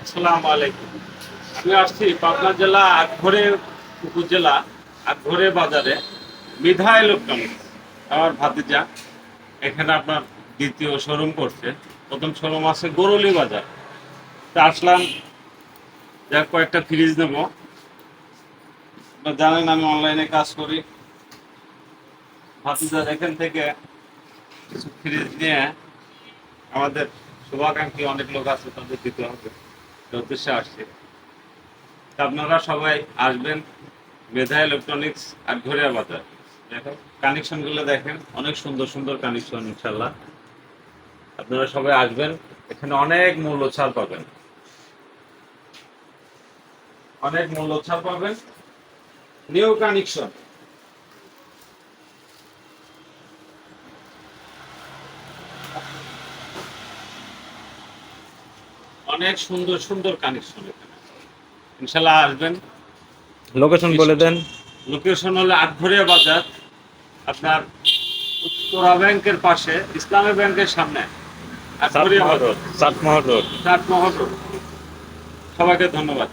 আসসালামু আলাইকুম। আমি আসছি পাবনা জেলা আটঘরে উপজেলা আটঘরে বাজারে মৃধা ইলেকট্রনিক্স। আমার ভাতিজা এখানে আপনার দ্বিতীয় শোরুম করছে। প্রথম শোরুম আছে গরুলি বাজার। তা আসলাম, যা কয়েকটা ফ্রিজ নেব। আপনারা জানেন আমি অনলাইনে কাজ করি। ভাতিজার এখান থেকে কিছু ফ্রিজ নিয়ে আমাদের শুভাকাঙ্ক্ষী অনেক লোক আছে, তাদের দিতে হবে, এই উদ্দেশ্যে আসছে। তা আপনারা সবাই আসবেন মেধা ইলেকট্রনিক্স আটঘরিয়া বাজার। দেখেন কানেকশনগুলো, দেখেন অনেক সুন্দর সুন্দর কানেকশন। ইনশাল্লাহ আপনারা সবাই আসবেন, এখানে অনেক মূল্য ছাড় পাবেন, অনেক মূল্য ছাড় পাবেন। নিউ কানেকশন, অনেক সুন্দর সুন্দর কানেকশন এখানে। ইনশাল্লাহ আসবেন। লোকেশন বলে দেন। লোকেশন হলো আটঘরিয়া বাজার, আপনার উত্তরা ব্যাংকের পাশে, ইসলামী ব্যাংকের সামনে আটঘরিয়া বাজার, চাটমোহর রোড। চাটমোহর রোড। সবাইকে ধন্যবাদ।